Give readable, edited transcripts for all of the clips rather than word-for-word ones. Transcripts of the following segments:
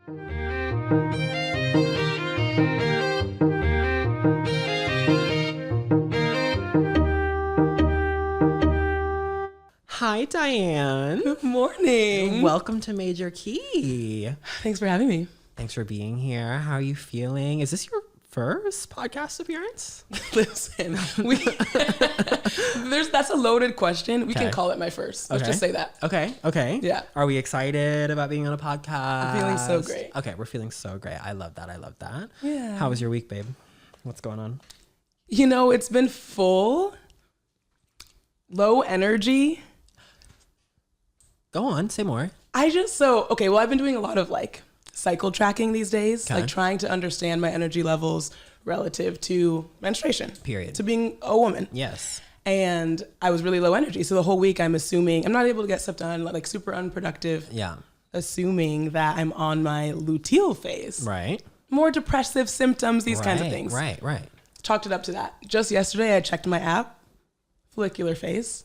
Hi, Diane. Good morning. Welcome to Major Key. Thanks for having me. Thanks for being here. How are you feeling? Is this your first podcast appearance? Listen, that's a loaded question. We can call it my first. Let's just say that. Okay. Yeah. Are we excited about being on a podcast? I'm feeling so great. Okay, we're feeling so great. I love that. Yeah. How was your week, babe? What's going on? You know, it's been full, low energy. Go on, say more. I've been doing a lot of cycle tracking these days, like trying to understand my energy levels relative to menstruation. Period. To being a woman. Yes. And I was really low energy. So the whole week I'm assuming I'm not able to get stuff done, like super unproductive. Yeah. Assuming that I'm on my luteal phase. Right. More depressive symptoms, these kinds of things. Right. Chalked it up to that. Just yesterday I checked my app, follicular phase.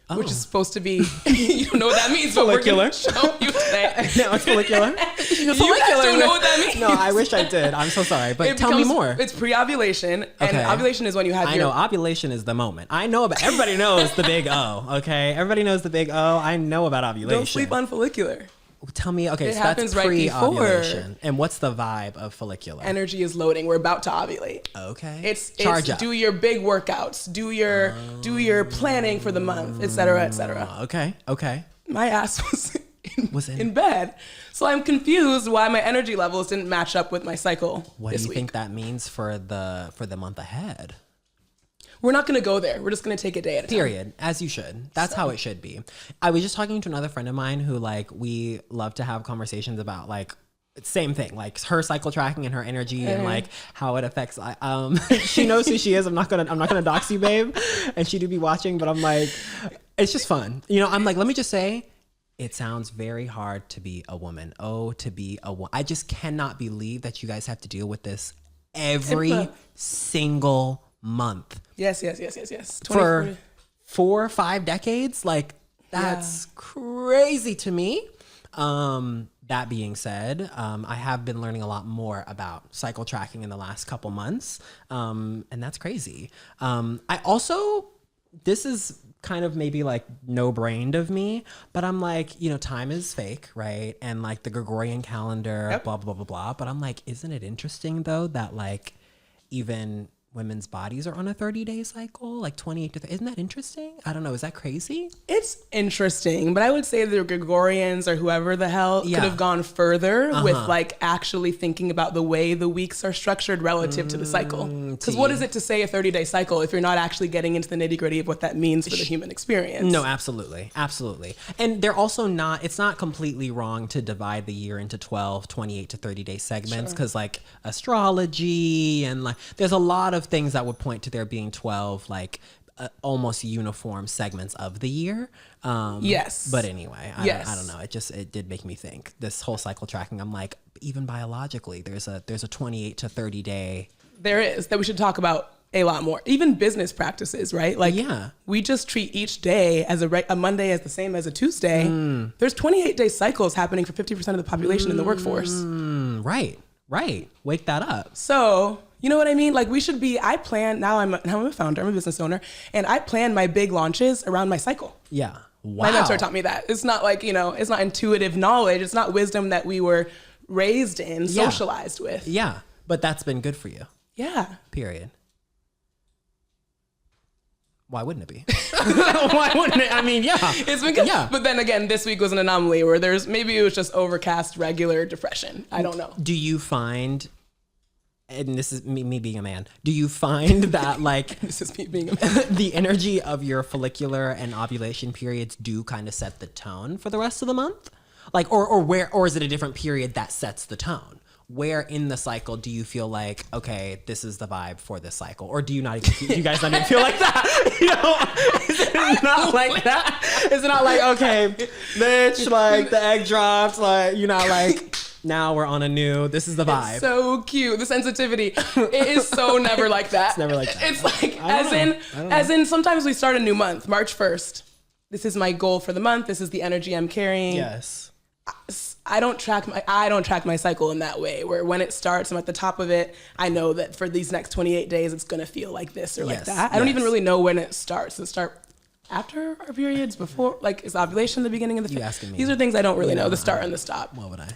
Which is supposed to be, you don't know what that means, but we're going to show you today. No, it's follicular. You guys don't know what that means. No, I wish I did. I'm so sorry, but tell me more. It's pre-ovulation, and ovulation is when you have I know, ovulation is the moment. I know about, everybody knows the big O, okay? Everybody knows the big O. I know about ovulation. Don't sleep on follicular. Tell me, okay, it so happens that's pre-ovulation. Right, and what's the vibe of follicular? Energy is loading. We're about to ovulate. Okay. It's do your big workouts, do your planning for the month, et cetera, et cetera. Okay. My ass was in bed. So I'm confused why my energy levels didn't match up with my cycle What this do you week. think that means for the month ahead? We're not going to go there. We're just going to take a day at a time. Period. As you should. That's how it should be. I was just talking to another friend of mine who we love to have conversations about same thing, like her cycle tracking and her energy and how it affects. She knows who she is. I'm not gonna dox you, babe. And she do be watching, but I'm like, it's just fun. You know, I'm like, let me just say, it sounds very hard to be a woman. To be a woman. I just cannot believe that you guys have to deal with this every single month. Yes. For 4 or 5 decades, that's crazy to me. That being said, I have been learning a lot more about cycle tracking in the last couple months, and that's crazy. I also, this is kind of maybe no-brained of me, but I'm time is fake, right? And the Gregorian calendar, blah, blah, blah, blah. But I'm isn't it interesting though that even women's bodies are on a 30-day cycle, 28 to 30. Isn't that interesting? I don't know. Is that crazy? It's interesting, but I would say the Gregorians or whoever the hell could have gone further with actually thinking about the way the weeks are structured relative to the cycle. Because what is it to say a 30-day cycle if you're not actually getting into the nitty-gritty of what that means for the human experience? No, absolutely. And they're also not, it's not completely wrong to divide the year into 12, 28 to 30-day segments because astrology and there's a lot of things that would point to there being 12 almost uniform segments of the year. Yes. But anyway, I don't know. It did make me think this whole cycle tracking. I'm even biologically, there's a 28 to 30 day. There is, that we should talk about a lot more. Even business practices, right? We just treat each day as a Monday as the same as a Tuesday. There's 28-day cycles happening for 50% of the population in the workforce. Right. Wake that up. So, you know what I mean? We should be, now I'm a founder, I'm a business owner, and I plan my big launches around my cycle. Yeah. Wow. My mentor taught me that. It's not it's not intuitive knowledge. It's not wisdom that we were raised in, socialized with. Yeah. But that's been good for you. Yeah. Period. Why wouldn't it be? Why wouldn't it? I mean, yeah. It's been good. Yeah. But then again, this week was an anomaly where maybe it was just overcast, regular depression. I don't know. Do you find, and this is me being a man, do you find that this is me being a man, the energy of your follicular and ovulation periods do kind of set the tone for the rest of the month? Or is it a different period that sets the tone? Where in the cycle do you feel okay, this is the vibe for this cycle? Or do you you guys not even feel like that? Is it not like that? Is it not okay, bitch, the egg drops, you're not now we're on a new, this is the vibe. It's so cute. The sensitivity. It is so never like that. It's never like that. It's as in sometimes we start a new month, March 1st. This is my goal for the month. This is the energy I'm carrying. Yes. I don't track my cycle in that way, where when it starts, I'm at the top of it. I know that for these next 28 days, it's going to feel like this or like that. I don't even really know when it starts. Does it start after our periods, before? Like, is ovulation the beginning of the asking me? These are things I don't really know, the start and the stop. What would I?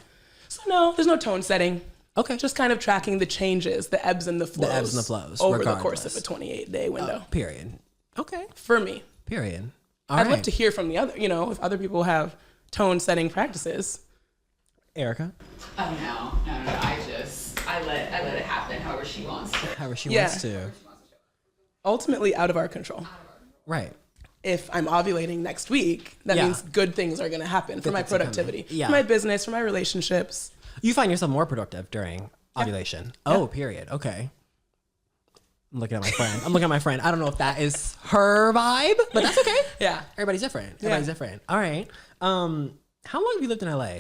So no, there's no tone setting. Okay. Just kind of tracking the changes, the ebbs and the flows. Over regardless. The course of a 28-day window. Period. Okay. For me. Period. I'd love to hear from the other, if other people have tone setting practices. Erica? Oh no. I let it happen however she wants to. However she wants to. Ultimately out of our control. Right. If I'm ovulating next week, that means good things are going to happen for my productivity, for my business, for my relationships. You find yourself more productive during ovulation. Oh, period. Okay. I'm looking at my friend. I don't know if that is her vibe, but that's okay. Yeah. Everybody's different. All right. How long have you lived in LA?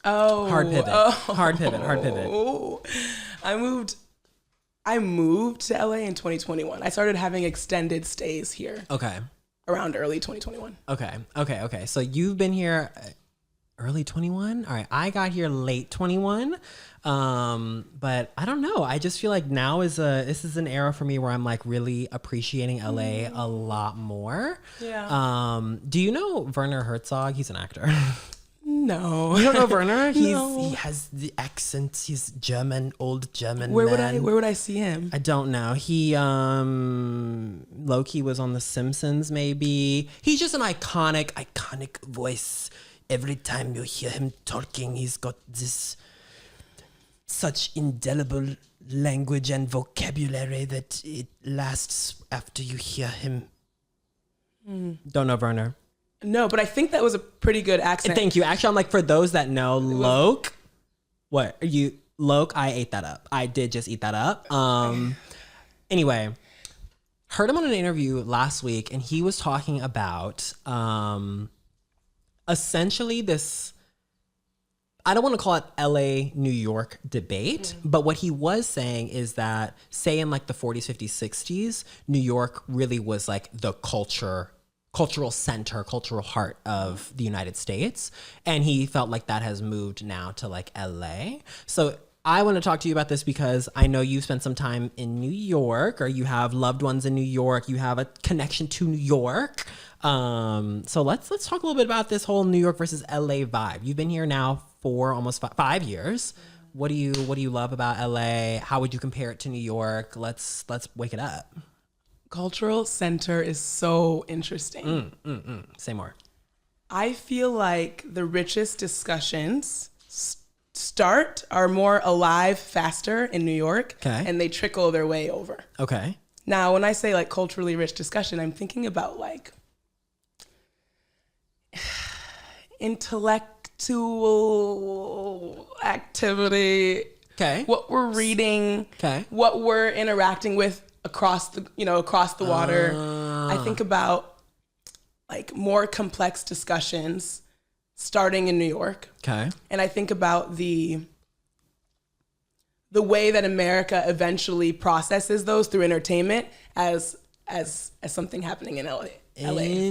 Oh. Hard pivot. Oh. I moved to LA in 2021. I started having extended stays here. Okay. Around early 2021. Okay. So you've been here early 21? All right. I got here late 21. But I don't know. I just feel like now this is an era for me where I'm like really appreciating LA a lot more. Yeah. Do you know Werner Herzog? He's an actor. No. You don't know Werner? No. He has the accent. He's German, old German Where man. would I see him? I don't know. He Loki was on The Simpsons maybe. He's just an iconic voice. Every time you hear him talking, he's got this such indelible language and vocabulary that it lasts after you hear him. Don't know Werner. No, but I think that was a pretty good accent. Thank you. Actually, I'm like, for those that know Loke, what are you? Loke, I ate that up. I did just eat that up. Anyway, heard him on an interview last week, and he was talking about essentially this, I don't want to call it LA, New York debate, but what he was saying is that, say in like the 40s, 50s, 60s, New York really was like the cultural center, cultural heart of the United States. And he felt like that has moved now to like LA. So I want to talk to you about this because I know you spent some time in New York, or you have loved ones in New York. You have a connection to New York. So let's talk a little bit about this whole New York versus LA vibe. You've been here now for almost 5 years. What do you love about LA? How would you compare it to New York? Let's wake it up. Cultural center is so interesting. Say more. I feel like the richest discussions are more alive faster in New York, and they trickle their way over. Okay. Now, when I say like culturally rich discussion, I'm thinking about like intellectual activity. Okay. What we're reading. Okay. What we're interacting with across the water. I think about like more complex discussions starting in New York. Okay. And I think about the way that America eventually processes those through entertainment as something happening in LA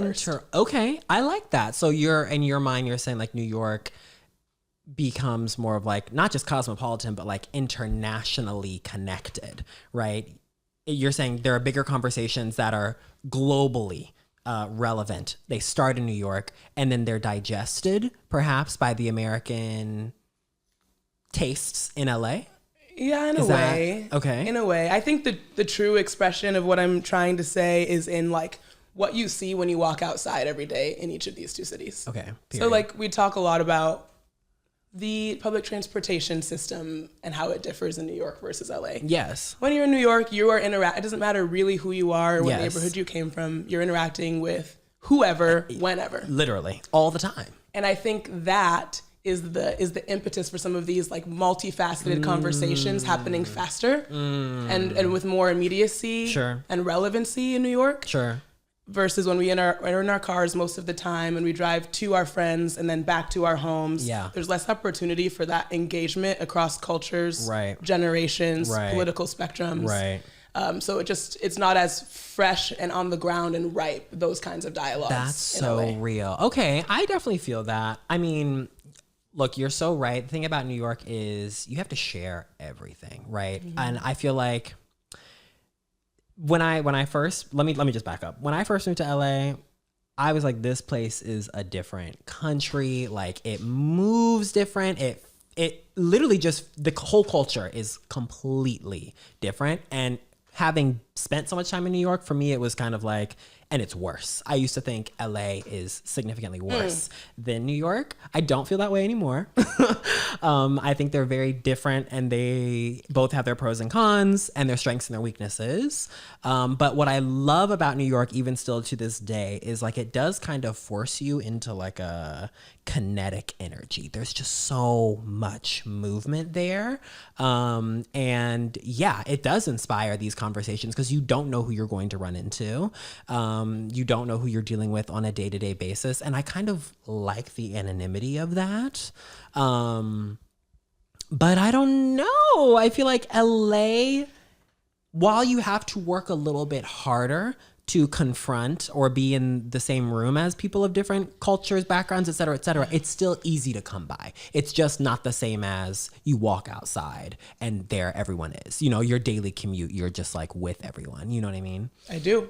first. Okay. I like that. So in your mind, you're saying like New York becomes more of like not just cosmopolitan, but like internationally connected, right? You're saying there are bigger conversations that are globally relevant. They start in New York and then they're digested perhaps by the American tastes in LA. Yeah, in a way. Okay. In a way. I think the true expression of what I'm trying to say is in like what you see when you walk outside every day in each of these two cities. Okay. Period. So like we talk a lot about the public transportation system and how it differs in New York versus LA. Yes. When you're in New York, you are it doesn't matter really who you are or what neighborhood you came from. You're interacting with whoever, whenever. Literally, all the time. And I think that is the impetus for some of these like multifaceted conversations happening faster and with more immediacy and relevancy in New York. Sure. Versus when we're in our cars most of the time and we drive to our friends and then back to our homes. Yeah. There's less opportunity for that engagement across cultures, generations, political spectrums. Right. So it's not as fresh and on the ground and ripe, those kinds of dialogues. That's so real. Okay. I definitely feel that. I mean, Look, you're so right. The thing about New York is you have to share everything, right? Mm-hmm. And I feel like when I first, let me just back up. When I first moved to LA, I was like, this place is a different country. Like, it moves different. It literally just, the whole culture is completely different. And having spent so much time in New York, for me, it was kind of like, and it's worse. I used to think LA is significantly worse than New York. I don't feel that way anymore. I think they're very different, and they both have their pros and cons and their strengths and their weaknesses. But what I love about New York, even still to this day, is like it does kind of force you into like a kinetic energy. There's just so much movement there. And yeah, it does inspire these conversations because you don't know who you're going to run into. You don't know who you're dealing with on a day-to-day basis. And I kind of like the anonymity of that. But I don't know. I feel like LA, while you have to work a little bit harder to confront or be in the same room as people of different cultures, backgrounds, et cetera, it's still easy to come by. It's just not the same as you walk outside and there everyone is. You know, your daily commute, you're just like with everyone. You know what I mean? I do.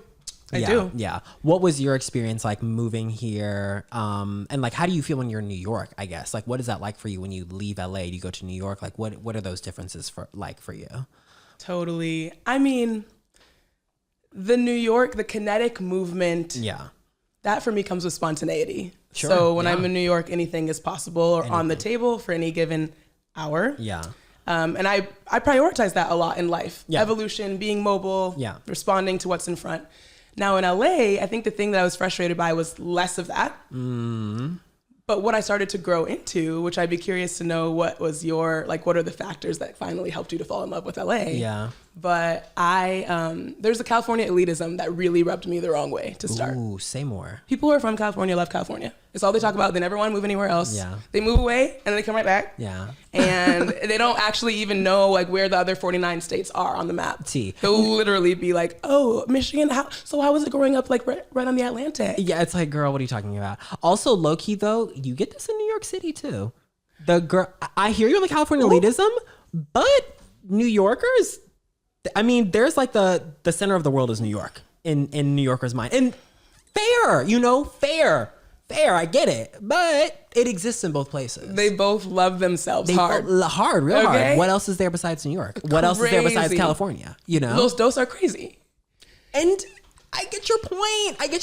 I do. Yeah. What was your experience like moving here? And like, how do you feel when you're in New York, I guess? Like, what is that like for you when you leave LA? Do you go to New York? Like, what are those differences for you? Totally. I mean, the New York, the kinetic movement. Yeah. That for me comes with spontaneity. Sure. So when I'm in New York, anything is possible or on the table for any given hour. Yeah. And I prioritize that a lot in life. Yeah. Evolution, being mobile, responding to what's in front. Now in LA, I think the thing that I was frustrated by was less of that. But what I started to grow into, which I'd be curious to know what was what are the factors that finally helped you to fall in love with LA? Yeah. But there's a California elitism that really rubbed me the wrong way to start. Ooh, say more. People who are from California love California. It's all they talk about. They never want to move anywhere else. Yeah. They move away and then they come right back. Yeah. And they don't actually even know like where the other 49 states are on the map. They'll literally be like, oh, Michigan, how was it growing up like right on the Atlantic? Yeah, it's like, girl, what are you talking about? Also, low-key though, you get this in New York City too. I hear you on the California elitism, but New Yorkers, I mean, there's like the center of the world is New York in New Yorkers' mind. And fair, I get it. But it exists in both places. They both love themselves real hard. What else is there besides New York? What else is there besides California? You know? Those are crazy. And I get your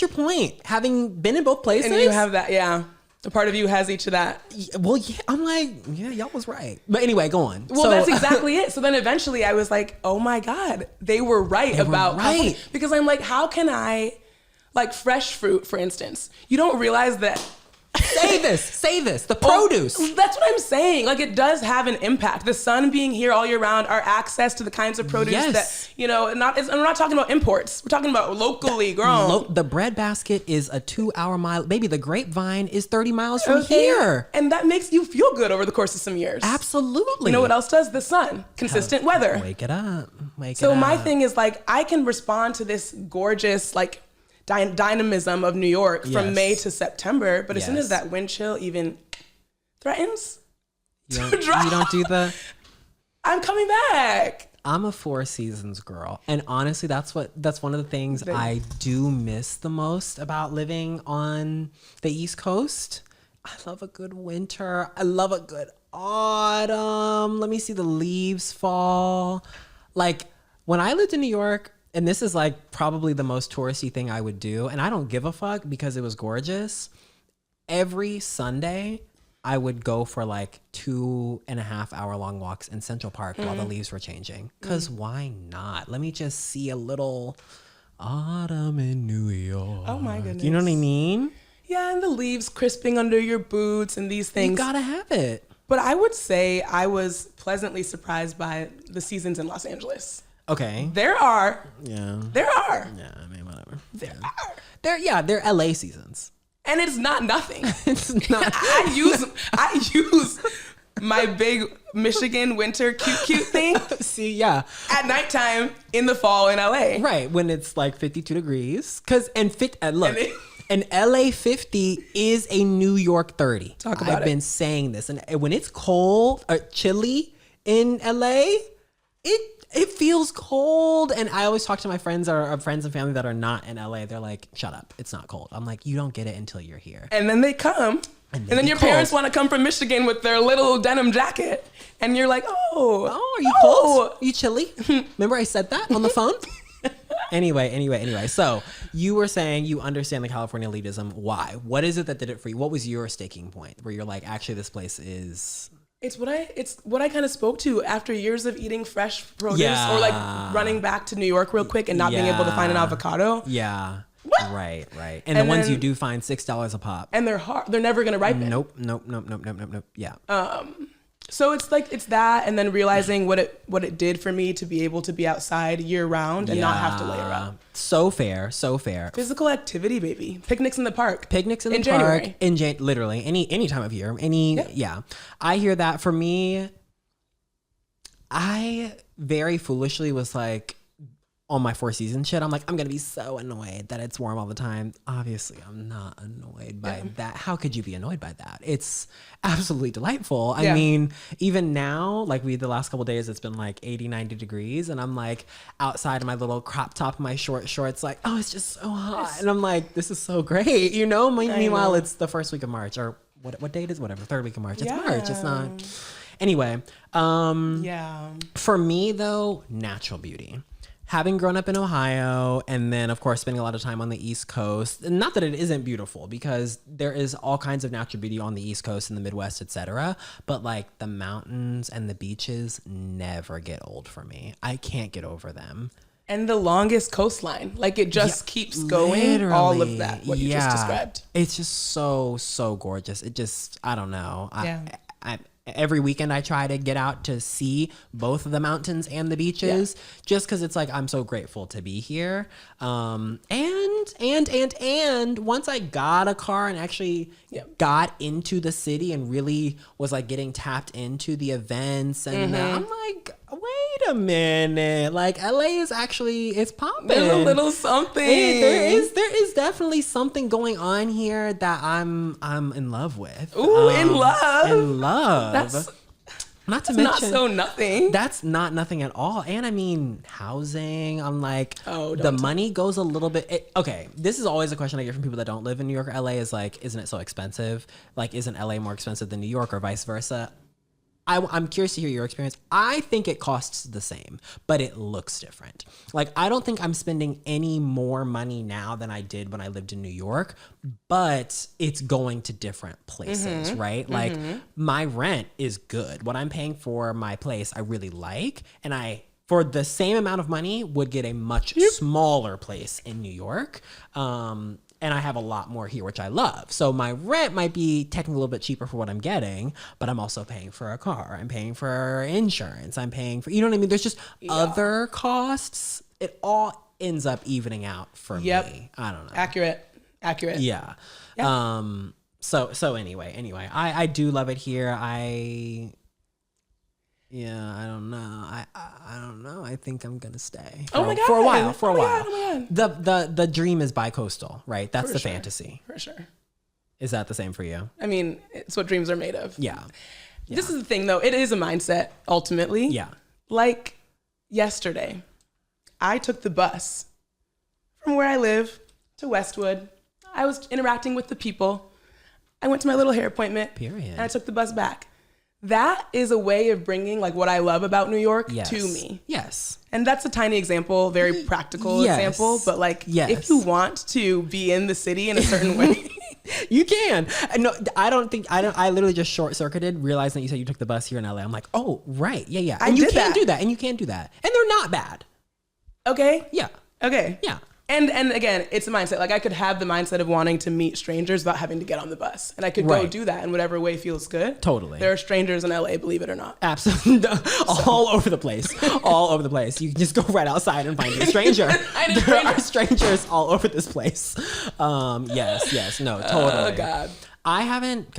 point. Having been in both places. And you have that, yeah. A part of you has each of that. Well, yeah, I'm like, yeah, y'all was right. But anyway, go on. Well, that's exactly it. So then eventually I was like, oh my God, they were right about California. Because I'm like, how can I, like fresh fruit, for instance, you don't realize that. Say this, the produce. That's what I'm saying. Like it does have an impact. The sun being here all year round, our access to the kinds of produce that, we're not talking about imports. We're talking about locally grown. The bread basket is a 2-hour mile. Baby, the grapevine is 30 miles from here. And that makes you feel good over the course of some years. Absolutely. You know what else does? The sun. Consistent weather. Wake it up. So my thing is like, I can respond to this gorgeous, like, dynamism of New York from May to September, but as soon as that wind chill even threatens you don't do the I'm coming back. I'm a 4 seasons girl, and honestly that's one of the things I do miss the most about living on the East Coast. I love a good winter. I love a good autumn. Let me see the leaves fall. Like when I lived in New York, and this is like probably the most touristy thing I would do, and I don't give a fuck because it was gorgeous. Every Sunday, I would go for like 2.5 hour long walks in Central Park while the leaves were changing. Because why not? Let me just see a little autumn in New York. Oh my goodness. You know what I mean? Yeah, and the leaves crisping under your boots and these things. You gotta have it. But I would say I was pleasantly surprised by the seasons in Los Angeles. Okay. There are. Yeah, I mean, whatever. They're LA seasons. And it's not nothing. It's not. I use my big Michigan winter cute thing. See, yeah. At nighttime in the fall in LA. Right, when it's like 52 degrees. An LA 50 is a New York 30. Talk about I've been saying this. And when it's cold or chilly in LA, it feels cold. And I always talk to my friends or friends and family that are not in LA. They're like, shut up. It's not cold. I'm like, you don't get it until you're here. And then they come. And then your parents want to come from Michigan with their little denim jacket. And you're like, oh, are you cold? Are you chilly? Remember I said that on the phone? Anyway. So you were saying you understand the California elitism. Why? What is it that did it for you? What was your staking point where you're like, actually, this place is... It's what I kind of spoke to after years of eating fresh produce or like running back to New York real quick and not being able to find an avocado. Yeah. What? Right. And the ones you do find $6 a pop. And they're hard. They're never going to ripen. Nope. Yeah. So it's that, and then realizing what it did for me to be able to be outside year round and not have to lay around. So fair. Physical activity, baby. Picnics in the park. In January. Literally any time of year. I hear that. For me, I very foolishly was like, on my Four Seasons shit, I'm like, I'm gonna be so annoyed that it's warm all the time. Obviously, I'm not annoyed by that. How could you be annoyed by that? It's absolutely delightful. I mean, even now, like the last couple of days, it's been like 80, 90 degrees. And I'm like outside in my little crop top, my short shorts, like, oh, it's just so hot. And I'm like, this is so great, you know? Meanwhile, it's the first week of March, or what date is whatever, third week of March. It's March, it's not. Anyway, for me though, natural beauty. Having grown up in Ohio and then, of course, spending a lot of time on the East Coast, not that it isn't beautiful because there is all kinds of natural beauty on the East Coast and the Midwest, etc. But like the mountains and the beaches never get old for me. I can't get over them. And the longest coastline, like it just keeps going. Literally. All of that, what you just described. It's just so gorgeous. It just, I don't know. Every weekend I try to get out to see both of the mountains and the beaches just because it's like I'm so grateful to be here. And once I got a car and actually got into the city and really was like getting tapped into the events and I'm like, wait a minute, like LA is actually, it's popping. There's a little something. There is definitely something going on here that I'm in love with. Ooh, in love. That's not to mention not so nothing. That's not nothing at all. And I mean, housing, I'm like, the money goes a little bit. Okay, this is always a question I get from people that don't live in New York or LA is like, isn't it so expensive? Like, isn't LA more expensive than New York or vice versa? I'm curious to hear your experience. I think it costs the same, but it looks different. Like, I don't think I'm spending any more money now than I did when I lived in New York, but it's going to different places, right? Like, my rent is good. What I'm paying for my place, I really like. And for the same amount of money, would get a much smaller place in New York. And I have a lot more here, which I love. So my rent might be technically a little bit cheaper for what I'm getting, but I'm also paying for a car. I'm paying for insurance. I'm paying for, you know what I mean? There's just other costs. It all ends up evening out for me. I don't know. Accurate. Yeah. So anyway, I do love it here. I don't know. I don't know. I think I'm gonna stay for a while. Oh my God. The dream is bi-coastal, right? That's the fantasy. For sure. Is that the same for you? I mean, it's what dreams are made of. Yeah. This is the thing, though. It is a mindset, ultimately. Yeah. Like yesterday, I took the bus from where I live to Westwood. I was interacting with the people. I went to my little hair appointment. Period. And I took the bus back. That is a way of bringing like what I love about New York to me. Yes. And that's a tiny example, very practical example, but like if you want to be in the city in a certain way, you can. No, I literally just short circuited realizing that you said you took the bus here in LA. I'm like, oh, right. Yeah. And you can do that. And you can do that. And they're not bad. Okay. Yeah. Okay. Yeah. And again, it's a mindset. Like I could have the mindset of wanting to meet strangers without having to get on the bus. And I could go do that in whatever way feels good. Totally. There are strangers in LA, believe it or not. Absolutely. All over the place. All over the place. You can just go right outside and find a stranger. There are strangers all over this place. Yes. No, totally. Oh, God. I haven't,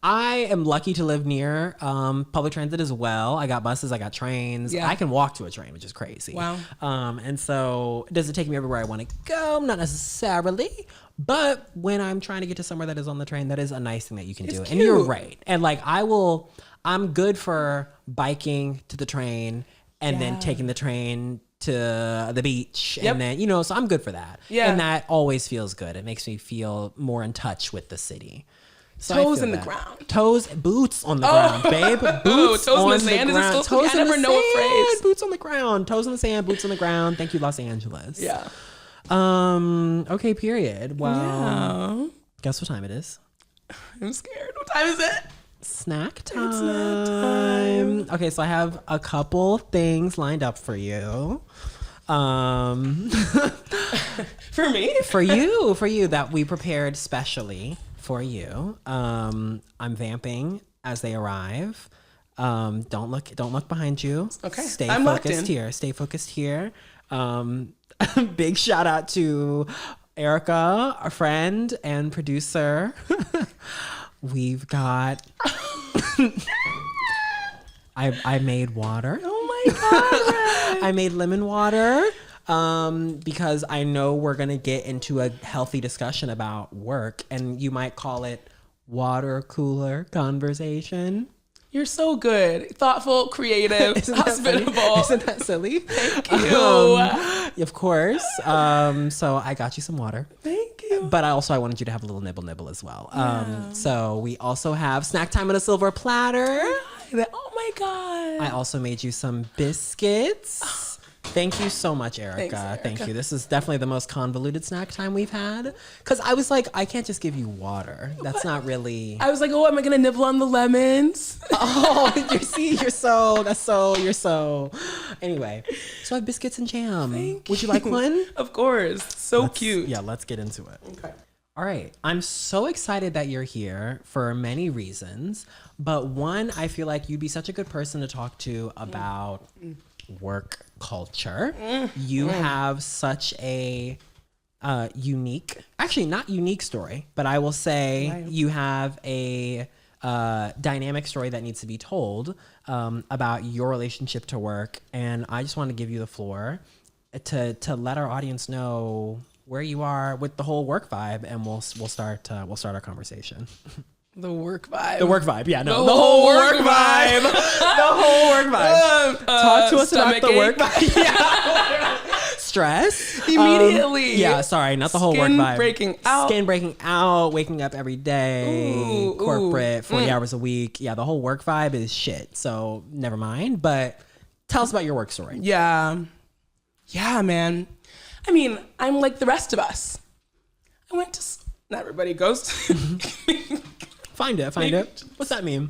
I am lucky to live near public transit as well. I got buses, I got trains. Yeah. I can walk to a train, which is crazy. Wow. And so does it take me everywhere I want to go? Not necessarily. But when I'm trying to get to somewhere that is on the train, that is a nice thing that you can do. Cute. And you're right. And like I'm good for biking to the train and then taking the train to the beach. Yep. And then, you know, so I'm good for that. Yeah. And that always feels good. It makes me feel more in touch with the city. So Toes in the ground. Boots on the ground, babe. Boots toes in on the sand. Is it ground. supposed to be? I in the never know a sand. phrase. Boots on the ground. Toes in the sand. Boots on the ground. Thank you, Los Angeles. Yeah. Okay. Period. Well, guess what time it is? I'm scared. What time is it? Snack time. It's snack time. Okay, so I have a couple things lined up for you. For me? for you that we prepared specially for you. I'm vamping as they arrive. Don't look behind you. Okay. Stay I'm locked focused in. here. Stay focused here. Big shout out to Erica, our friend and producer. We've got I made water. Oh my God. I made lemon water because I know we're going to get into a healthy discussion about work, and you might call it water cooler conversation. You're so good. Thoughtful, creative, hospitable. Isn't that silly? Thank you. Of course. So I got you some water. Thank you. But I wanted you to have a little nibble as well. So we also have snack time on a silver platter. Oh my God. I also made you some biscuits. Thank you so much, Erica. Thanks, Erica. Thank you. This is definitely the most convoluted snack time we've had. Because I was like, I can't just give you water. That's not really. I was like, oh, am I going to nibble on the lemons? Oh, you're so. Anyway, so I have biscuits and jam. Would you like one? Of course. So cute. Yeah, let's get into it. Okay. All right. I'm so excited that you're here for many reasons. But one, I feel like you'd be such a good person to talk to about work culture. You have such a unique, actually not unique story, but I will say you have a dynamic story that needs to be told about your relationship to work. And I just want to give you the floor to let our audience know where you are with the whole work vibe, and we'll start our conversation. The work vibe. The work vibe, yeah, no, the whole work vibe. The whole work vibe. Talk to us about the work vibe. Yeah. Stress Immediately. Yeah, sorry, not the whole work vibe. Skin breaking out, waking up every day, corporate, 40 hours a week. Yeah, the whole work vibe is shit. So never mind. But tell us about your work story. Yeah, man. I mean, I'm like the rest of us. I went to. Not everybody goes to. Find it. What's that mean?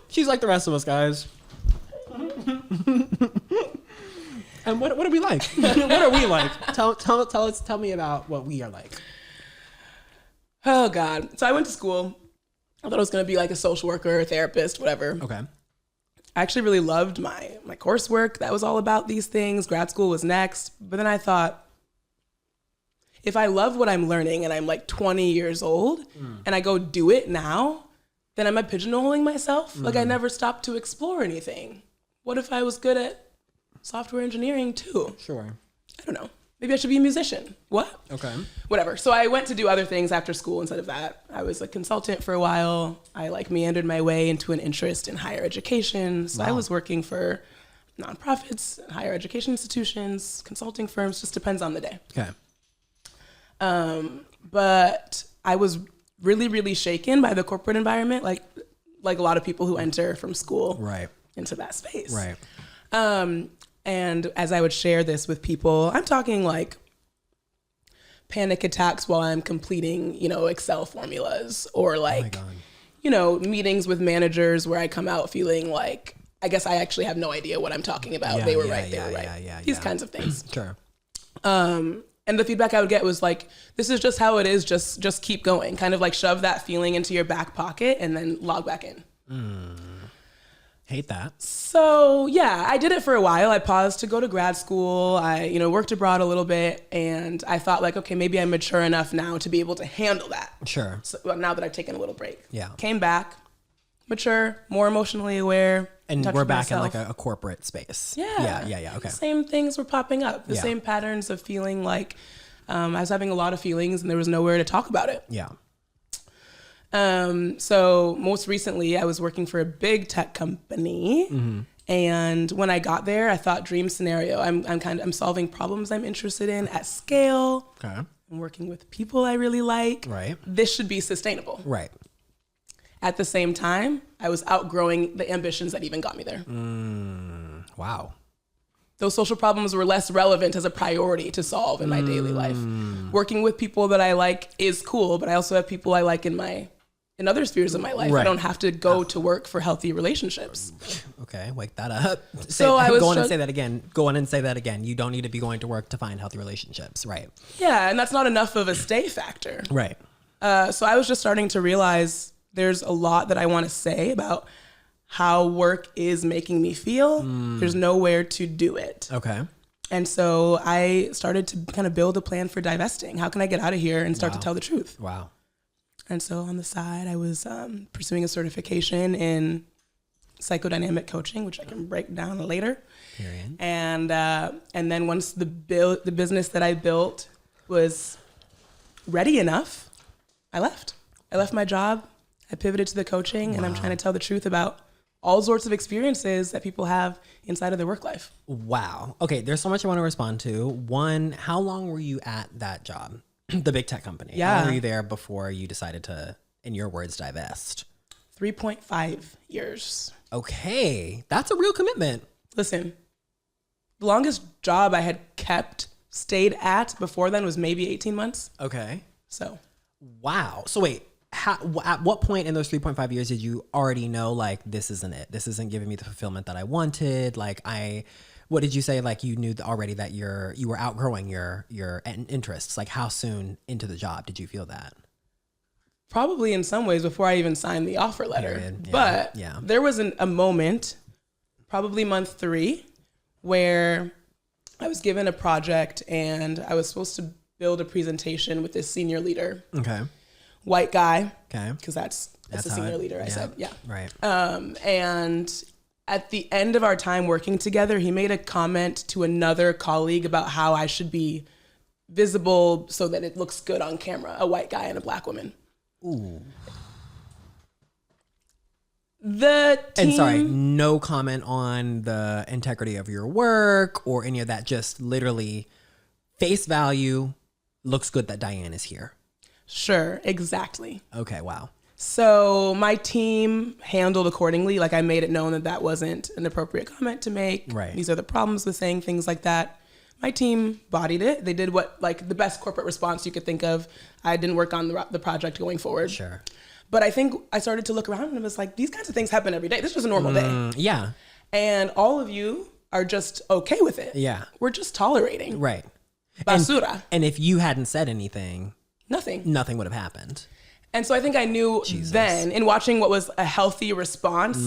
She's like the rest of us, guys. And what are we like? What are we like? Tell me about what we are like. Oh God. So I went to school. I thought I was going to be like a social worker, a therapist, whatever. Okay. I actually really loved my coursework. That was all about these things. Grad school was next. But then I thought, if I love what I'm learning and I'm like 20 years old and I go do it now, then am I pigeonholing myself? Like I never stopped to explore anything. What if I was good at software engineering too? Sure. I don't know. Maybe I should be a musician. What? Okay. Whatever. So I went to do other things after school instead of that. I was a consultant for a while. I like meandered my way into an interest in higher education. So I was working for nonprofits, higher education institutions, consulting firms, just depends on the day. Okay. But I was really, really shaken by the corporate environment, like a lot of people who enter from school into that space. Right. And as I would share this with people, I'm talking like panic attacks while I'm completing, Excel formulas, or like, meetings with managers where I come out feeling like, I guess I actually have no idea what I'm talking about. Yeah, they were yeah, right. These kinds of things. Sure. And the feedback I would get was like, this is just how it is. Just keep going. Kind of like shove that feeling into your back pocket and then log back in. Hate that. So yeah, I did it for a while. I paused to go to grad school. I, worked abroad a little bit, and I thought like, okay, maybe I'm mature enough now to be able to handle that. Sure. So now that I've taken a little break. Yeah. Came back, mature, more emotionally aware. And we're back in like a corporate space. Yeah. Okay. The same things were popping up. The same patterns of feeling like I was having a lot of feelings and there was nowhere to talk about it. Yeah. So most recently I was working for a big tech company. Mm-hmm. And when I got there, I thought dream scenario. I'm solving problems I'm interested in at scale. Okay. I'm working with people I really like. Right. This should be sustainable. Right. At the same time, I was outgrowing the ambitions that even got me there. Wow. Those social problems were less relevant as a priority to solve in my daily life. Working with people that I like is cool, but I also have people I like in other spheres of my life. Right. I don't have to go to work for healthy relationships. Okay, wake that up. So I was go on and say that again. Go on and say that again. You don't need to be going to work to find healthy relationships, right? Yeah, and that's not enough of a stay factor. Right. So I was just starting to realize there's a lot that I want to say about how work is making me feel. There's nowhere to do it. Okay. And so I started to kind of build a plan for divesting. How can I get out of here and start to tell the truth? Wow. And so on the side, I was pursuing a certification in psychodynamic coaching, which I can break down later. Period. And then once the business that I built was ready enough, I left. I left my job. I pivoted to the coaching, and I'm trying to tell the truth about all sorts of experiences that people have inside of their work life. Wow. Okay, there's so much I want to respond to. One, how long were you at that job? The big tech company. Yeah. How long were you there before you decided to, in your words, divest? 3.5 years. Okay, that's a real commitment. Listen, the longest job I had stayed at before then was maybe 18 months. Okay. So. Wow. So wait, at what point in those 3.5 years did you already know, like, this isn't it? This isn't giving me the fulfillment that I wanted. Like, what did you say? Like, you knew already that you were outgrowing your interests. Like, how soon into the job did you feel that? Probably in some ways before I even signed the offer letter. Period. Yeah. But Yeah. there was a moment, probably month 3, where I was given a project and I was supposed to build a presentation with this senior leader. Okay. White guy. Okay. Because that's a how senior leader. I said, yeah. Right. And at the end of our time working together, he made a comment to another colleague about how I should be visible so that it looks good on camera, a white guy and a black woman. Ooh. The team, And sorry, no comment on the integrity of your work or any of that. Just literally face value. Looks good that Diane is here. Sure, exactly. Okay, wow. So my team handled accordingly. Like, I made it known that that wasn't an appropriate comment to make. Right. These are the problems with saying things like that. My team bodied it. They did what, like, the best corporate response you could think of. I didn't work on the project going forward. Sure. But I think I started to look around and it was like, these kinds of things happen every day. This was a normal day. Yeah. And all of you are just okay with it. Yeah. We're just tolerating. Right. Basura. And if you hadn't said anything, Nothing. nothing would have happened. And so I think I knew then, in watching what was a healthy response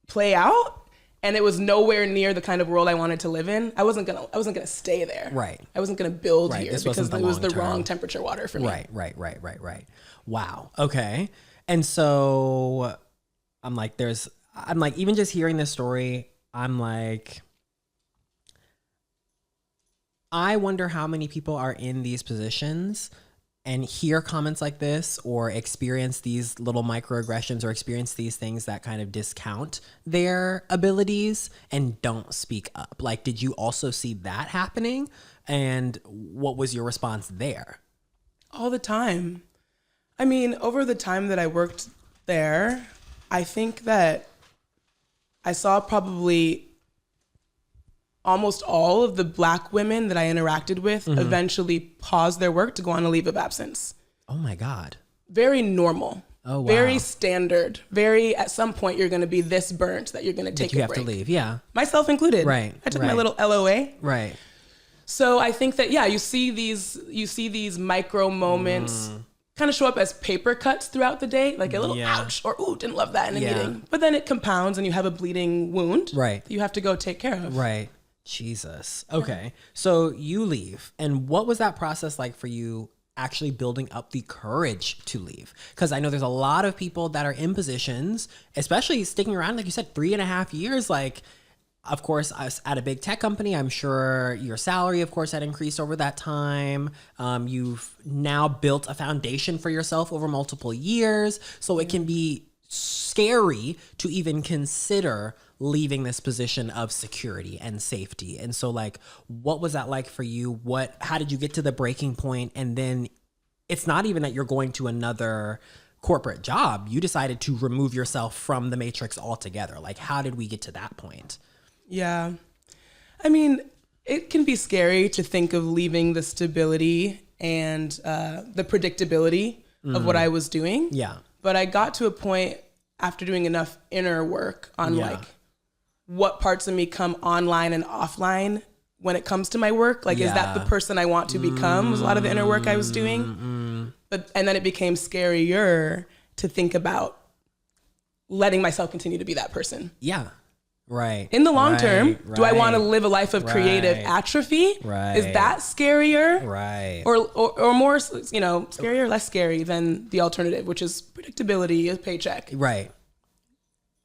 play out, and it was nowhere near the kind of world I wanted to live in. I wasn't gonna stay there. Right. I wasn't gonna build here This because wasn't it was the long-term. wrong temperature water for me. Right. Wow. Okay. And so I'm like, even just hearing this story, I'm like, I wonder how many people are in these positions and hear comments like this or experience these little microaggressions or experience these things that kind of discount their abilities and don't speak up. Like, did you also see that happening? And what was your response there? All the time. I mean, over the time that I worked there, I think that I saw probably almost all of the Black women that I interacted with eventually pause their work to go on a leave of absence. Oh my God. Very normal. Oh, wow. Very standard. Very, at some point, you're going to be this burnt that you're going to take a break. You have to leave. Yeah. Myself included. Right. I took my little LOA. Right. So I think that, yeah, you see these micro moments kind of show up as paper cuts throughout the day, like a little ouch or ooh, didn't love that in a meeting. But then it compounds and you have a bleeding wound Right. that you have to go take care of. Right. Jesus. Okay. So you leave. And what was that process like for you actually building up the courage to leave? Because I know there's a lot of people that are in positions, especially sticking around, like you said, 3.5 years. Like, of course, at a big tech company, I'm sure your salary, of course, had increased over that time. You've now built a foundation for yourself over multiple years. So it can be scary to even consider leaving this position of security and safety. And so, like, what was that like for you? How did you get to the breaking point? And then it's not even that you're going to another corporate job. You decided to remove yourself from the matrix altogether. Like, how did we get to that point? Yeah. I mean, it can be scary to think of leaving the stability and the predictability of what I was doing. Yeah. But I got to a point after doing enough inner work on like what parts of me come online and offline when it comes to my work. Like, is that the person I want to become? Was a lot of the inner work I was doing. And then it became scarier to think about letting myself continue to be that person. Yeah. Right. In the long term, do I want to live a life of creative atrophy? Right. Is that scarier? Right. Or more, scarier or less scary than the alternative, which is predictability, a paycheck. Right.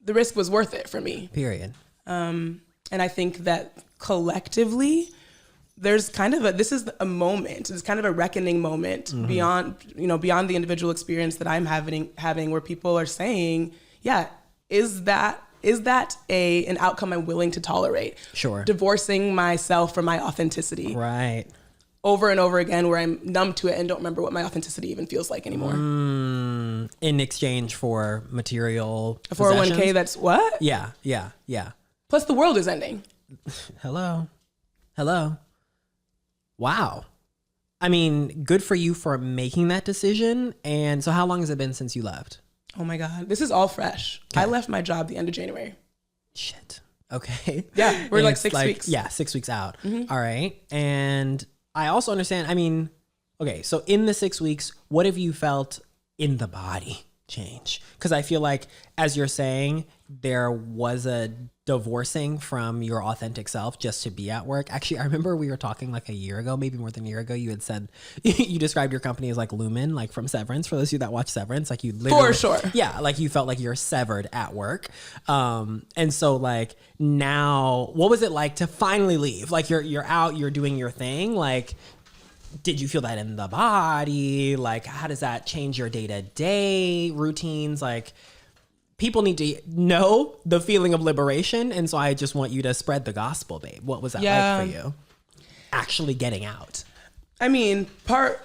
The risk was worth it for me. Period. And I think that collectively, there's kind of this is a moment. It's kind of a reckoning moment beyond the individual experience that I'm having where people are saying, yeah, is that an outcome I'm willing to tolerate? Sure. Divorcing myself from my authenticity. Right. Over and over again, where I'm numb to it and don't remember what my authenticity even feels like anymore. In exchange for material A 401k, that's what? Yeah. Plus the world is ending. Hello. Wow. I mean, good for you for making that decision. And so how long has it been since you left? Oh my God. This is all fresh. Okay. I left my job the end of January. Shit. Okay. Yeah. We're like 6 weeks. Yeah. 6 weeks out. All right. And I also understand, I mean, okay. So in the 6 weeks, what have you felt in the body change? Because I feel like, as you're saying, there was a divorcing from your authentic self just to be at work. Actually, I remember we were talking like a year ago, maybe more than a year ago. You had said, you described your company as like Lumen, like from Severance. For those of you that watch Severance, like you literally, for sure. Yeah. Like you felt like you're severed at work. And so like now, what was it like to finally leave? Like you're out, you're doing your thing. Like, did you feel that in the body? Like, how does that change your day-to-day routines? Like, people need to know the feeling of liberation. And so I just want you to spread the gospel, babe. What was that like for you? Actually getting out. I mean, part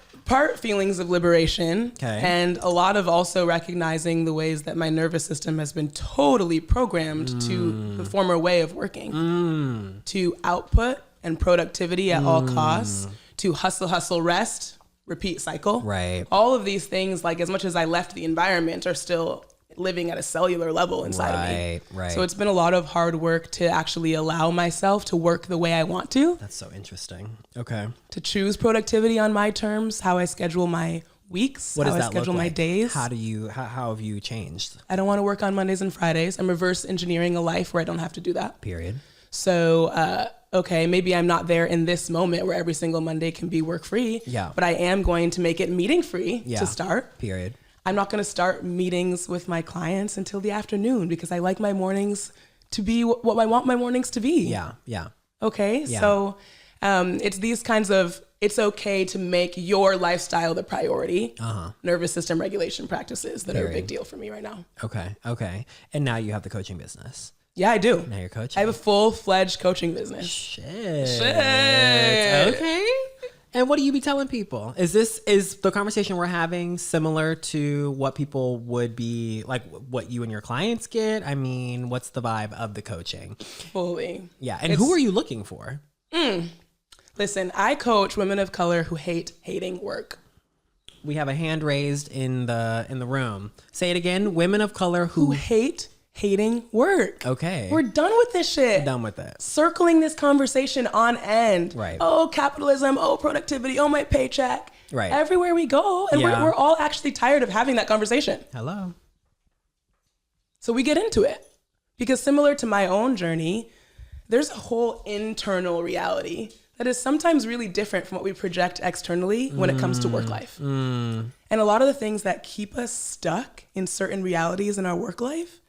feelings of liberation, and a lot of also recognizing the ways that my nervous system has been totally programmed to the former way of working, to output and productivity at all costs, to hustle, rest, repeat cycle. Right. All of these things, like as much as I left the environment, are still living at a cellular level inside of me. Right. So it's been a lot of hard work to actually allow myself to work the way I want to. That's so interesting. Okay. To choose productivity on my terms, how I schedule my weeks, how I schedule my days. How have you changed? I don't want to work on Mondays and Fridays. I'm reverse engineering a life where I don't have to do that. Period. So, okay, maybe I'm not there in this moment where every single Monday can be work free. Yeah. But I am going to make it meeting free to start. Period. I'm not going to start meetings with my clients until the afternoon because I like my mornings to be what I want my mornings to be. Yeah. Okay. Yeah. So, it's these kinds of, it's okay to make your lifestyle the priority. Nervous system regulation practices that are a big deal for me right now. Okay. And now you have the coaching business. Yeah, I do. Now you're coaching. I have a full-fledged coaching business. Shit. Okay. And what do you be telling people? Is the conversation we're having similar to what people would be like, what you and your clients get? I mean, what's the vibe of the coaching? Fully. Yeah. And who are you looking for? Listen, I coach women of color who hate hating work. We have a hand raised in the room. Say it again. Women of color who hate hating work. Okay. We're done with this shit. Done with it. Circling this conversation on end. Right. Oh, capitalism. Oh, productivity. Oh, my paycheck. Right. Everywhere we go. And we're all actually tired of having that conversation. Hello. So we get into it. Because similar to my own journey, there's a whole internal reality that is sometimes really different from what we project externally when it comes to work life. And a lot of the things that keep us stuck in certain realities in our work life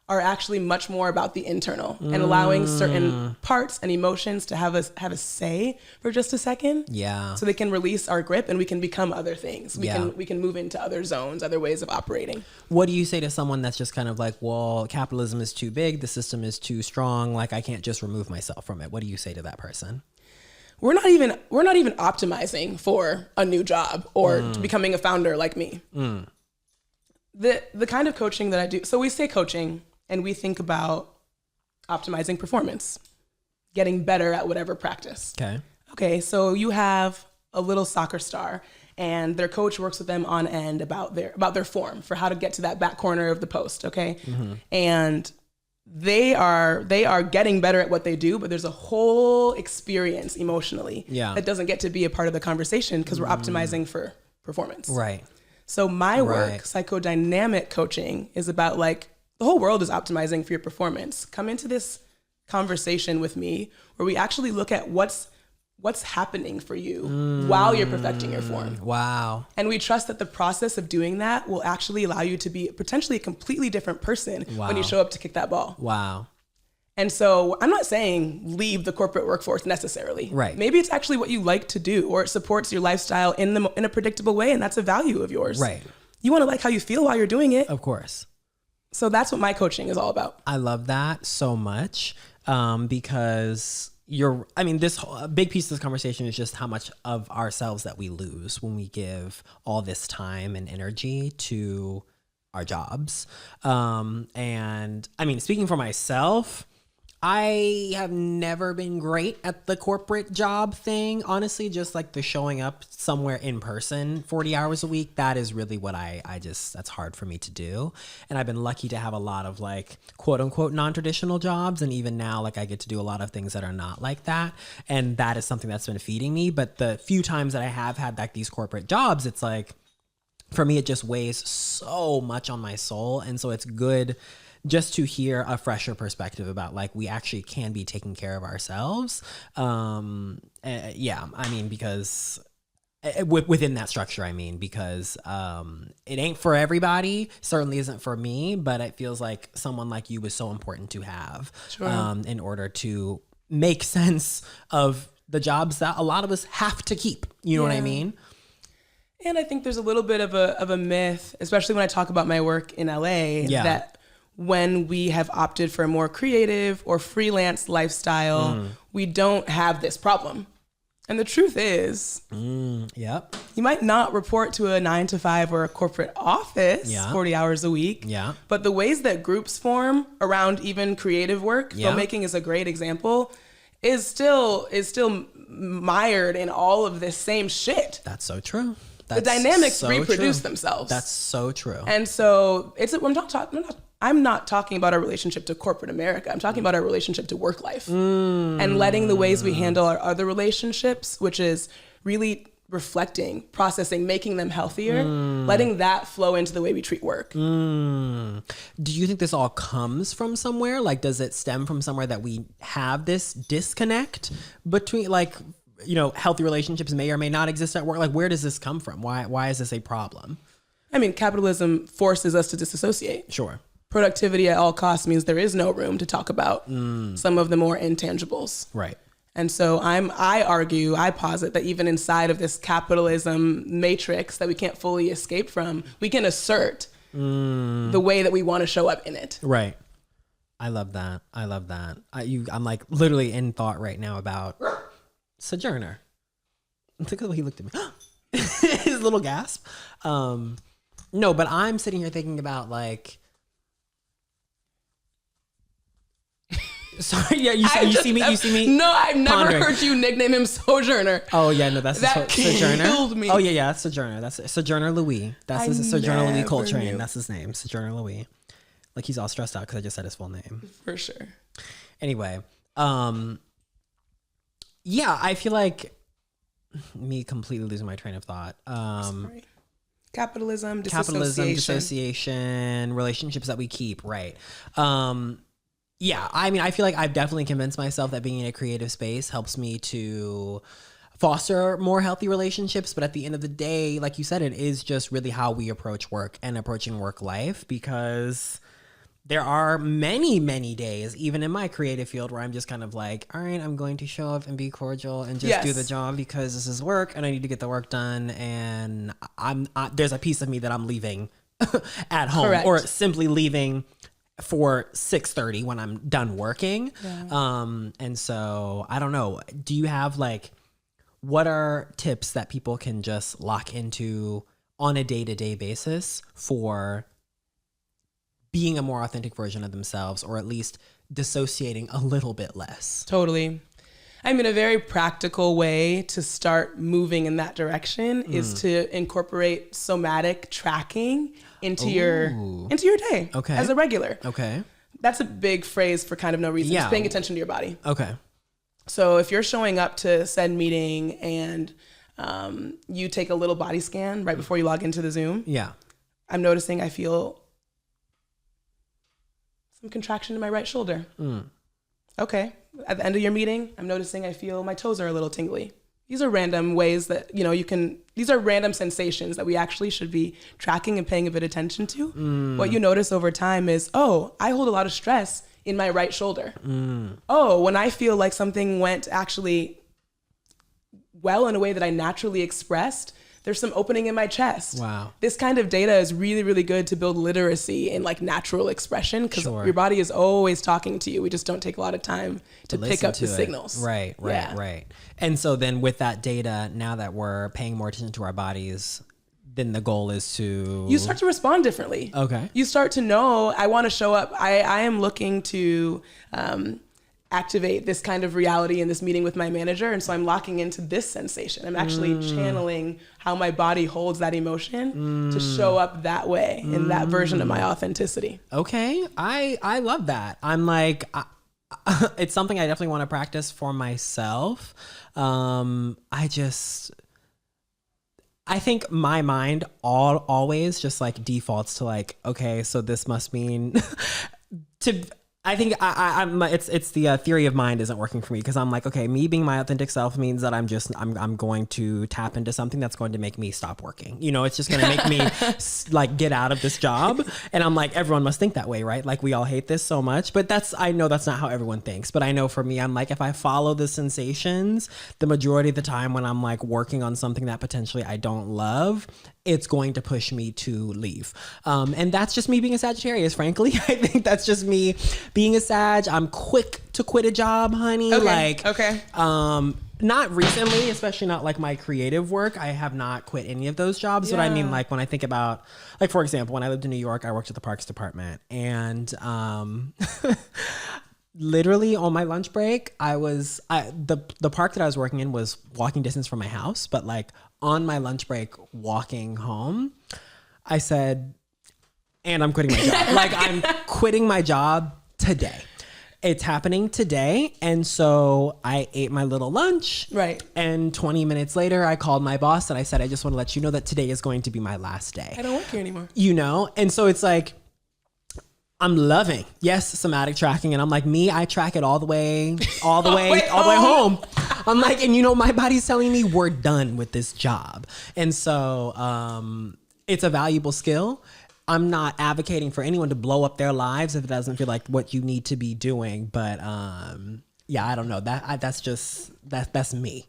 are actually much more about the internal and allowing certain parts and emotions to have a say for just a second. Yeah. So they can release our grip and we can become other things. We can move into other zones, other ways of operating. What do you say to someone that's just kind of like, well, capitalism is too big, the system is too strong, like I can't just remove myself from it? What do you say to that person? We're not even optimizing for a new job or to becoming a founder like me. The kind of coaching that I do, so we say coaching and we think about optimizing performance, getting better at whatever practice. Okay, so you have a little soccer star and their coach works with them on end about their form for how to get to that back corner of the post, okay? And they are getting better at what they do, but there's a whole experience emotionally that doesn't get to be a part of the conversation because we're optimizing for performance. Right. So my work, psychodynamic coaching, is about like, the whole world is optimizing for your performance. Come into this conversation with me where we actually look at what's happening for you while you're perfecting your form. Wow. And we trust that the process of doing that will actually allow you to be potentially a completely different person when you show up to kick that ball. Wow. And so I'm not saying leave the corporate workforce necessarily. Right. Maybe it's actually what you like to do, or it supports your lifestyle in a predictable way, and that's a value of yours. Right. You want to like how you feel while you're doing it. Of course. So that's what my coaching is all about. I love that so much because this whole, big piece of this conversation is just how much of ourselves that we lose when we give all this time and energy to our jobs. And I mean, speaking for myself, I have never been great at the corporate job thing. Honestly, just like the showing up somewhere in person 40 hours a week, that is really what that's hard for me to do. And I've been lucky to have a lot of like quote unquote non-traditional jobs. And even now, like I get to do a lot of things that are not like that. And that is something that's been feeding me. But the few times that I have had like these corporate jobs, it's like, for me, it just weighs so much on my soul. And so it's good just to hear a fresher perspective about like we actually can be taking care of ourselves. I mean, because within that structure, because it ain't for everybody, certainly isn't for me, but it feels like someone like you is so important to have in order to make sense of the jobs that a lot of us have to keep. You know what I mean? And I think there's a little bit of a myth, especially when I talk about my work in LA, that when we have opted for a more creative or freelance lifestyle, we don't have this problem. And the truth is, you might not report to a 9-to-5 or a corporate office 40 hours a week, but the ways that groups form around even creative work, filmmaking is a great example, is still mired in all of this same shit. That's so true. The dynamics reproduce themselves. That's so true. And so I'm not talking about our relationship to corporate America. I'm talking about our relationship to work life and letting the ways we handle our other relationships, which is really reflecting, processing, making them healthier, letting that flow into the way we treat work. Do you think this all comes from somewhere? Like, does it stem from somewhere that we have this disconnect between like, healthy relationships may or may not exist at work? Like, where does this come from? Why is this a problem? I mean, capitalism forces us to disassociate. Sure. Productivity at all costs means there is no room to talk about some of the more intangibles. Right. And so I posit that even inside of this capitalism matrix that we can't fully escape from, we can assert the way that we want to show up in it. Right. I love that. I'm like literally in thought right now about Sojourner. Look at the way he looked at me. His little gasp. No, but I'm sitting here thinking about like, sorry, yeah, you see me. No, I've never pondering. heard you nickname him Sojourner. Oh yeah, no, that's that Sojourner. Killed me. Oh yeah, Sojourner. That's Sojourner Louis. That's his Sojourner Louis Coltrane. Knew. That's his name, Sojourner Louis. Like he's all stressed out because I just said his full name. For sure. Anyway, yeah, I feel like me completely losing my train of thought. Sorry. Capitalism, dissociation, relationships that we keep, right? Yeah, I mean, I feel like I've definitely convinced myself that being in a creative space helps me to foster more healthy relationships. But at the end of the day, like you said, it is just really how we approach work and approaching work life, because there are many, many days, even in my creative field, where I'm just kind of like, all right, I'm going to show up and be cordial and just do the job because this is work and I need to get the work done. And there's a piece of me that I'm leaving at home. Correct. Or simply leaving for 6:30 when I'm done working. Yeah. And so I don't know. Do you have like, what are tips that people can just lock into on a day-to-day basis for being a more authentic version of themselves, or at least dissociating a little bit less? Totally. I mean, a very practical way to start moving in that direction is to incorporate somatic tracking into your day as a regular. Okay. That's a big phrase for kind of no reason. Just paying attention to your body. Okay. So if you're showing up to said meeting and you take a little body scan right before you log into the Zoom. Yeah. I'm noticing I feel some contraction in my right shoulder. Okay. At the end of your meeting, I'm noticing I feel my toes are a little tingly. These are random ways that, these are random sensations that we actually should be tracking and paying a bit of attention to. What you notice over time is, oh, I hold a lot of stress in my right shoulder. Oh, when I feel like something went actually well in a way that I naturally expressed, there's some opening in my chest. Wow. This kind of data is really, really good to build literacy in like natural expression, because your body is always talking to you. We just don't take a lot of time to pick up the signals. Right. And so then with that data, now that we're paying more attention to our bodies, then the goal is to... You start to respond differently. Okay. You start to know, I want to show up. I am looking to... activate this kind of reality in this meeting with my manager. And so I'm locking into this sensation. I'm actually channeling how my body holds that emotion to show up that way in that version of my authenticity. Okay. I love that. I'm like, it's something I definitely want to practice for myself. I think my mind always just like defaults to like, okay, so this must mean I think it's the theory of mind isn't working for me, because I'm like, okay, me being my authentic self means that I'm going to tap into something that's going to make me stop working. It's just going to make me like get out of this job. And I'm like, everyone must think that way, right? Like we all hate this so much, but I know that's not how everyone thinks. But I know for me, I'm like, if I follow the sensations, the majority of the time when I'm like working on something that potentially I don't love, it's going to push me to leave. And that's just me being a Sagittarius, frankly. I think that's just me being a Sag. I'm quick to quit a job, honey. Not recently, especially not like my creative work. I have not quit any of those jobs. Yeah. But I mean, like when I think about, like, for example, when I lived in New York, I worked at the Parks Department, and literally on my lunch break, the park that I was working in was walking distance from my house, but like on my lunch break walking home, I said, and I'm quitting my job. Like I'm quitting my job today. It's happening today. And so I ate my little lunch. Right. And 20 minutes later, I called my boss and I said, I just want to let you know that today is going to be my last day. I don't work here anymore. And so it's like, I'm loving, somatic tracking. And I'm like, I track it all the way home. I'm like, and my body's telling me we're done with this job. And so it's a valuable skill. I'm not advocating for anyone to blow up their lives if it doesn't feel like what you need to be doing. But I don't know. That's me.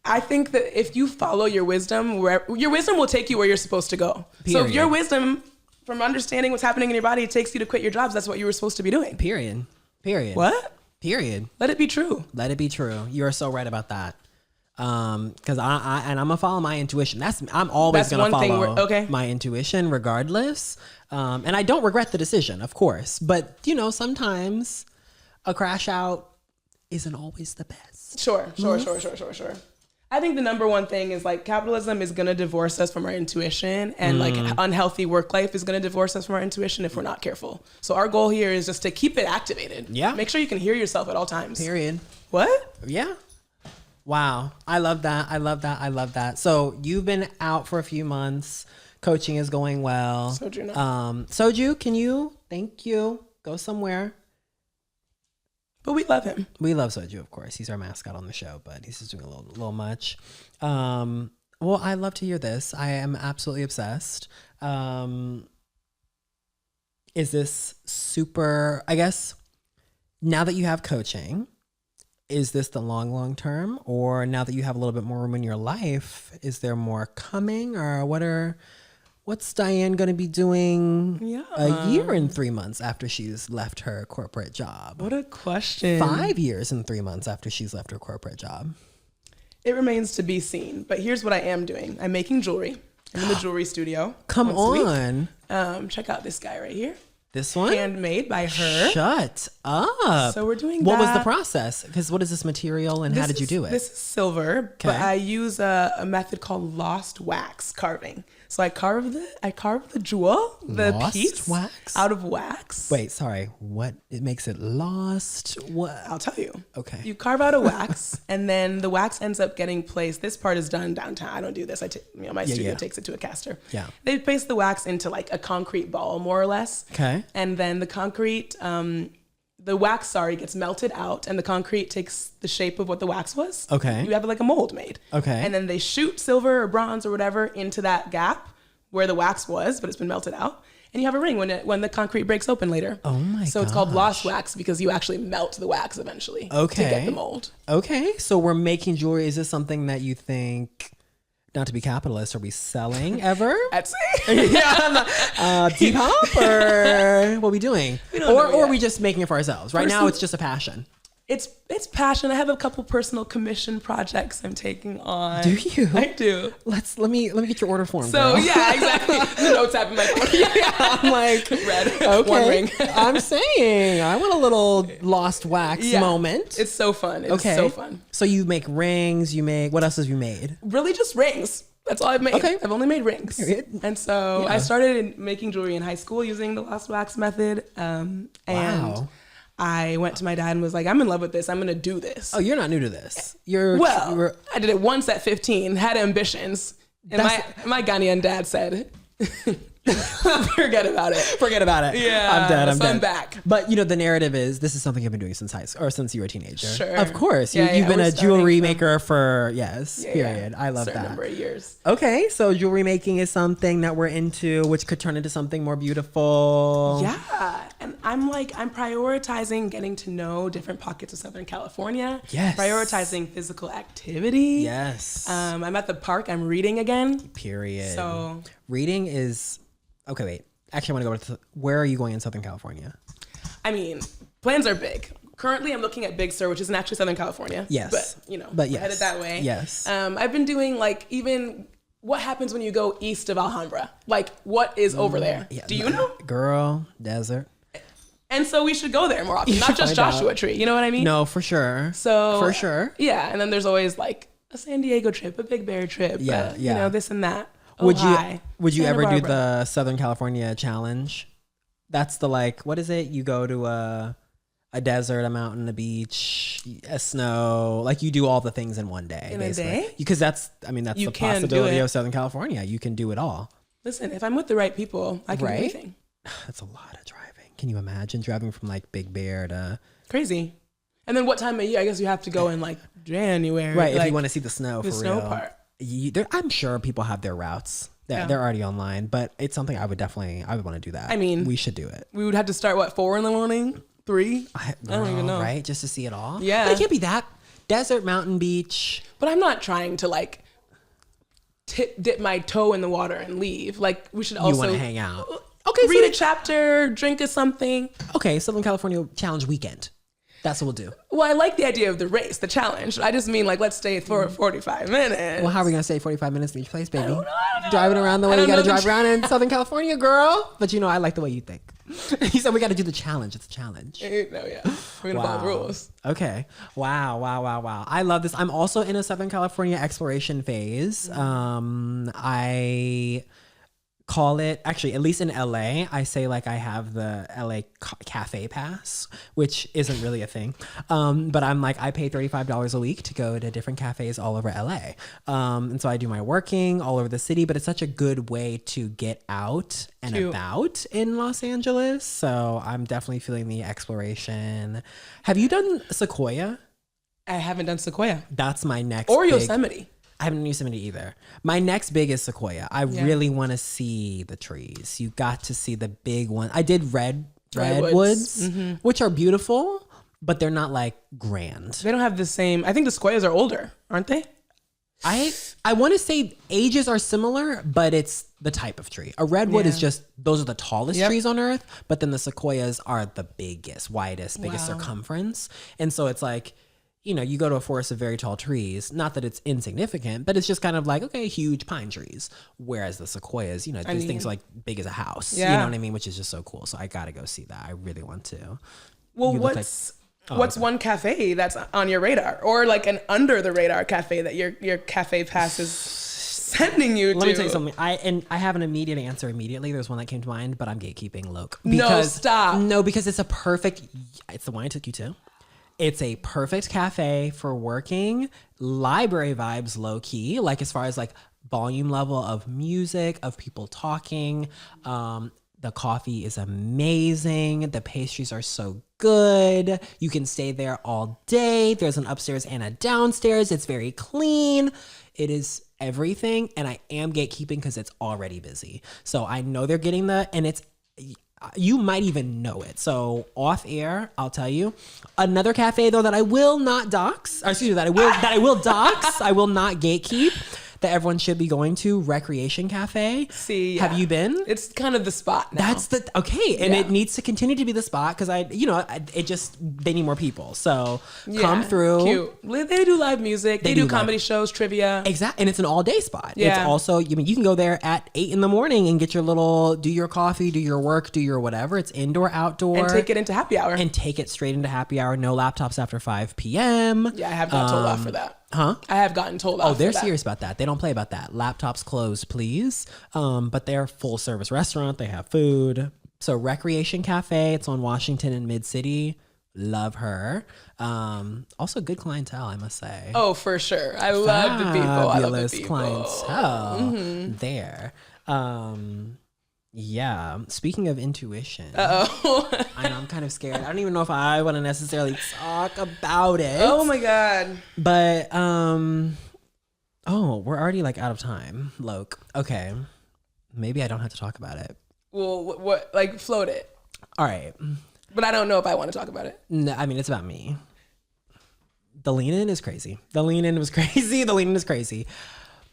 I think that if you follow your wisdom, your wisdom will take you where you're supposed to go. Period. So if your wisdom from understanding what's happening in your body, it takes you to quit your jobs, that's what you were supposed to be doing. Period. What? Period. Let it be true. Let it be true. You are so right about that. Because I'm gonna follow my intuition. I'm always gonna follow my intuition regardless. And I don't regret the decision, of course. But sometimes a crash out isn't always the best. Sure. I think the number one thing is like capitalism is going to divorce us from our intuition, and like unhealthy work life is going to divorce us from our intuition if we're not careful. So our goal here is just to keep it activated. Yeah. Make sure you can hear yourself at all times. Period. What? Yeah. Wow. I love that. So you've been out for a few months. Coaching is going well. Soju, Soju, can you, thank you, go somewhere? But we love him. We love Soju, of course. He's our mascot on the show, but he's just doing a little much. Well, I love to hear this. I am absolutely obsessed. Is this super, I guess, now that you have coaching, is this the long term? Or now that you have a little bit more room in your life, is there more coming? Or what's Diane going to be doing a year and 3 months after she's left her corporate job? What a question. 5 years and 3 months after she's left her corporate job. It remains to be seen. But here's what I am doing. I'm making jewelry. I'm in the jewelry studio. Come on. Check out this guy right here. This one? Handmade by her. Shut up. So we're doing What was that. the process? Because what is this material and how did you do it? This is silver, but I use a method called lost wax carving. So I carve the jewel, the Lost piece wax? out of wax. Wait, sorry. What? It makes it lost? What? I'll tell you. Okay. You carve out a wax, and then the wax ends up getting placed. This part is done downtown. I don't do this. My studio takes it to a caster. Yeah. They place the wax into like a concrete ball, more or less. Okay. And then the concrete, the wax, gets melted out, and the concrete takes the shape of what the wax was. Okay. You have like a mold made. Okay. And then they shoot silver or bronze or whatever into that gap where the wax was, but it's been melted out. And you have a ring when the concrete breaks open later. Oh my So it's called lost wax because you actually melt the wax eventually to get the mold. Okay. So we're making jewelry. Is this something that you think, not to be capitalist, are we selling ever? Etsy? Depop, or what are we doing? Or are yet. we just making it for ourselves? Right now it's just a passion. It's passion. I have a couple personal commission projects I'm taking on. Do you? I do. Let me get your order form. So girl. yeah, exactly. The notes have in my phone. I'm like, Red. okay. One ring. I'm saying I want a little lost wax moment. It's so fun. It's so fun. So you make rings. What else have you made? Really just rings. That's all I've made. Okay. I've only made rings. Period. And so I started making jewelry in high school using the lost wax method. And Wow. I went to my dad and was like, I'm in love with this. I'm going to do this. Oh, you're not new to this. I did it once at 15, had ambitions. And my Ghanaian dad said, forget about it. Forget about it. Yeah. I'm dead. I'm back. But the narrative is this is something you've been doing since high school or since you were a teenager. Sure. Of course. Yeah, You've been we're a jewelry starting maker for period. I love certain that. number of years. Okay, so jewelry making is something that we're into, which could turn into something more beautiful. Yeah. And I'm prioritizing getting to know different pockets of Southern California. Yes. Prioritizing physical activity. Yes. I'm at the park. I'm reading again. Period. So reading is okay. Wait, actually, I want to go to where are you going in Southern California? I mean, plans are big. Currently, I'm looking at Big Sur, which isn't actually Southern California. Yes. But But yes. we're headed that way. Yes. I've been doing even what happens when you go east of Alhambra? Like, what is over there? Yeah, Do you know? Girl, desert. And so we should go there more often, You not should just find Joshua out. Tree. You know what I mean? No, for sure. So for sure. Yeah, and then there's always like a San Diego trip, a Big Bear trip. Yeah, yeah. This and that. Would you Santa ever do Barbara. the Southern California challenge? That's the what is it? You go to a desert, a mountain, a beach, a snow. Like you do all the things in one day. In a day? Because that's You the can do possibility it. of Southern California. You can do it all. Listen, if I'm with the right people, I can do Right? anything. That's a lot of driving. Can you imagine driving from Big Bear to Crazy. And then what time of year? I guess you have to go in January. right if you want to see the snow the for snow real. part. I'm sure people have their routes. They're already online, but it's something I would want to do that. I mean, we should do it. We would have to start 4 in the morning, 3. I don't even know. Right, just to see it all. Yeah. But it can't be that desert, mountain, beach. But I'm not trying to dip my toe in the water and leave. We should also You want to hang out? Okay, read a chapter, drink something. Okay, Southern California Challenge weekend. That's what we'll do. Well, I like the idea of the race, the challenge. I just mean let's stay for 45 minutes. Well, how are we gonna stay 45 minutes in each place, baby? I don't know. Driving around the way I you don't gotta know drive around in Southern California, girl. But I like the way you think. He said we gotta do the challenge. It's a challenge. No, yeah. We're gonna follow the rules. Okay. Wow. I love this. I'm also in a Southern California exploration phase. call it, actually, at least in LA, I say like I have the LA cafe pass, which isn't really a thing. But I'm like, I pay $35 a week to go to different cafes all over LA. And so I do my working all over the city, but it's such a good way to get out and about in Los Angeles. So I'm definitely feeling the exploration. Have you done Sequoia? I haven't done Sequoia. That's my next. Or Yosemite. I haven't done Yosemite either. My next big is Sequoia. I really want to see the trees. You got to see the big one. I did redwoods, which are beautiful, but they're not like grand. They don't have the same. I think the Sequoias are older, aren't they? I want to say ages are similar, but it's the type of tree. A redwood is just, those are the tallest trees on earth, but then the Sequoias are the biggest, widest, biggest circumference. And so it's like, you know, you go to a forest of very tall trees, not that it's insignificant, but it's just kind of like, okay, huge pine trees. Whereas the Sequoias, you know, these things are like big as a house, you know what I mean? Which is just so cool. So I got to go see that. I really want to. Well, what's one cafe that's on your radar, or like an under the radar cafe that your cafe pass is sending you to? Let me tell you something. I have an immediate answer immediately. There's one that came to mind, but I'm gatekeeping, Loke. No, stop. No, because it's it's the one I took you to. It's a perfect cafe for working, library vibes, low key, like as far as like volume level of music, of people talking. The coffee is amazing. The pastries are so good. You can stay there all day. There's an upstairs and a downstairs. It's very clean. It is everything. And I am gatekeeping because it's already busy. So I know they're getting you might even know it. So off air, I'll tell you. Another cafe though that I will not dox, or excuse me, that I will dox, I will not gatekeep, that everyone should be going to, Recreation Cafe. See, have you been? It's kind of the spot now. That's and it needs to continue to be the spot because they need more people. So come through. Cute. They do live music. They do comedy shows, trivia. Exactly, and it's an all day spot. Yeah. It's also, you can go there at 8 a.m. and get your do your coffee, do your work, do your whatever. It's indoor, outdoor, and take it into happy hour. And take it straight into happy hour. No laptops after 5 p.m. Yeah, I have got told off for that. Huh? I have gotten told off. Oh, they're serious about that. They don't play about that. Laptops closed, please. But they're a full service restaurant. They have food. So Recreation Cafe, it's on Washington in Mid-City. Love her. Also good clientele, I must say. Oh, for sure. I love the people. I love the people. Clientele there. Yeah. Speaking of intuition. Uh-oh. I know, I'm kind of scared. I don't even know if I want to necessarily talk about it. Oh my God. But, we're already like out of time, Loke. Okay. Maybe I don't have to talk about it. Well, what like float it. All right. But I don't know if I want to talk about it. No, I mean, it's about me. The lean-in is crazy. The lean-in was crazy. The lean-in is crazy.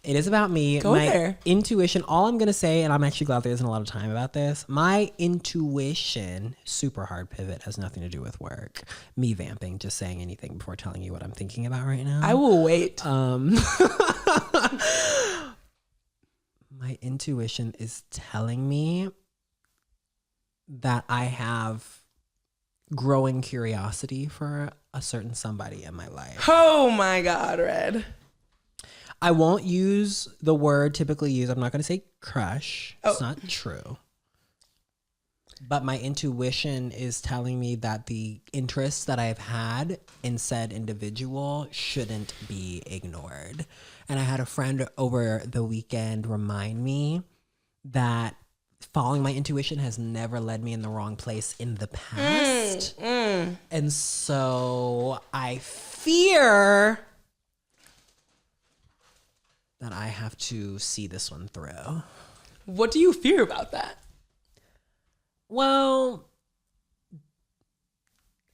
It is about me. My intuition, all I'm going to say, and I'm actually glad there isn't a lot of time about this, my intuition, super hard pivot, has nothing to do with work. Me vamping, just saying anything before telling you what I'm thinking about right now. I will wait. My intuition is telling me that I have growing curiosity for a certain somebody in my life. Oh my God, Red. I won't use the word typically used. I'm not going to say crush. It's not true. But my intuition is telling me that the interests that I've had in said individual shouldn't be ignored. And I had a friend over the weekend remind me that following my intuition has never led me in the wrong place in the past. And so I fear that I have to see this one through. What do you fear about that? Well,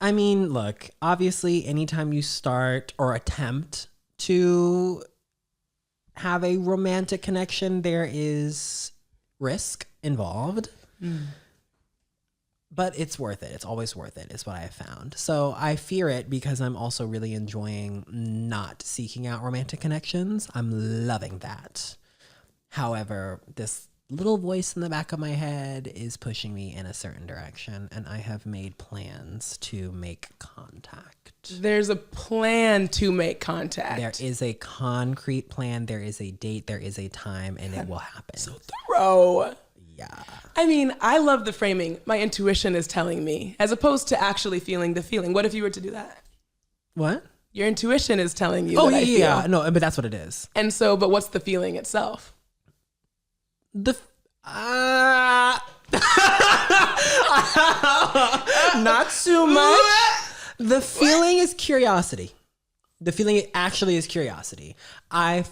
I mean, look, obviously anytime you start or attempt to have a romantic connection, there is risk involved. But it's worth it. It's always worth it, is what I have found. So I fear it because I'm also really enjoying not seeking out romantic connections. I'm loving that. However, this little voice in the back of my head is pushing me in a certain direction, and I have made plans to make contact. There's a plan to make contact. There is a concrete plan. There is a date. There is a time, and it will happen. So thorough. Yeah. I mean, I love the framing. My intuition is telling me, as opposed to actually feeling the feeling. What if you were to do that? What? Your intuition is telling you. Oh, that yeah. I feel. No, but that's what it is. And so, but what's the feeling itself? Not too much. The feeling is curiosity. The feeling actually is curiosity. I'm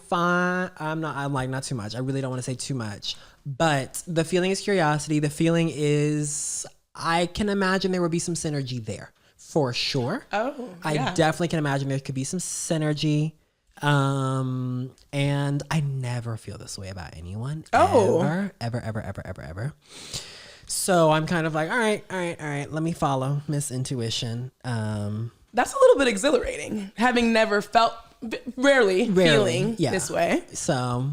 like, not too much. I really don't want to say too much, but the feeling is curiosity. The feeling is, I can imagine there will be some synergy there for sure. Oh, yeah. I definitely can imagine there could be some synergy. And I never feel this way about anyone. Ever. So I'm kind of like, all right. Let me follow Miss Intuition. That's a little bit exhilarating, having never felt, rarely feeling this way. So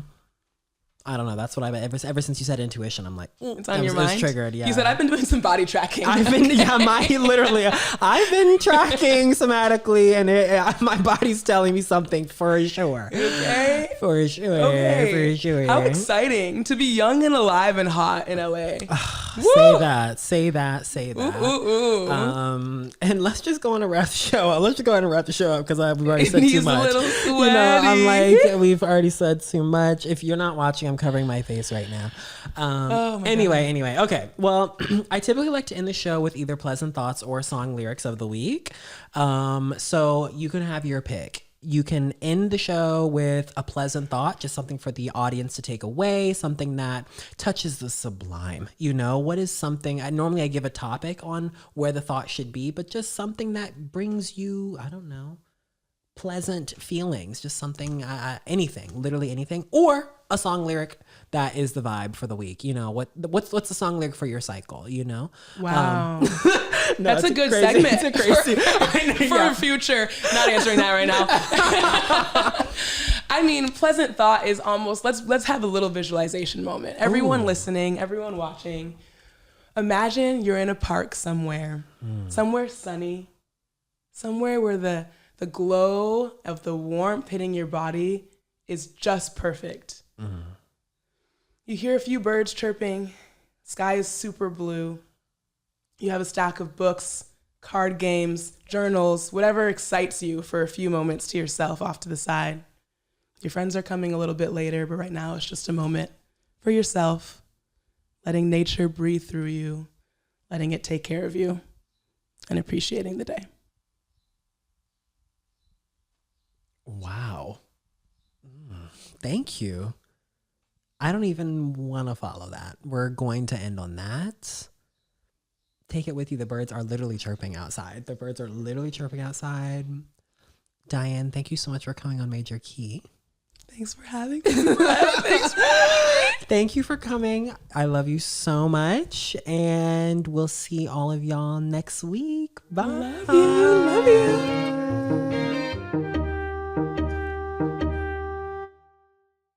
I don't know. That's what ever since you said intuition, I'm like, it's on your mind. It's triggered. Yeah. You said I've been doing some body tracking. I've been tracking somatically, and my body's telling me something for sure. Okay. For sure. How exciting to be young and alive and hot in LA. Say that. Ooh. And let's just go on and wrap the show up. Let's just go ahead and wrap the show up because we've already said too much. A little sweaty. I'm like, we've already said too much. If you're not watching, I'm covering my face right now. Anyway. Okay. Well, I typically like to end the show with either pleasant thoughts or song lyrics of the week. So you can have your pick. You can end the show with a pleasant thought, just something for the audience to take away, something that touches the sublime. What is something, normally I give a topic on where the thought should be, but just something that brings you, I don't know, pleasant feelings, just something, anything, literally anything, or a song lyric that is the vibe for the week. What's the song lyric for your cycle? Wow. No, that's a good segment. It's a crazy for a future. Not answering that right now. I mean, pleasant thought is almost, let's have a little visualization moment. Everyone listening, everyone watching. Imagine you're in a park somewhere sunny, somewhere where the glow of the warmth hitting your body is just perfect. You hear a few birds chirping, sky is super blue. You have a stack of books, card games, journals, whatever excites you for a few moments to yourself off to the side. Your friends are coming a little bit later, but right now it's just a moment for yourself, letting nature breathe through you, letting it take care of you, and appreciating the day. Wow. Thank you. I don't even want to follow that. We're going to end on that. Take it with you. The birds are literally chirping outside. Diane, thank you so much for coming on Major Key. Thanks for having me. Thank you for coming. I love you so much. And we'll see all of y'all next week. Bye. Love you.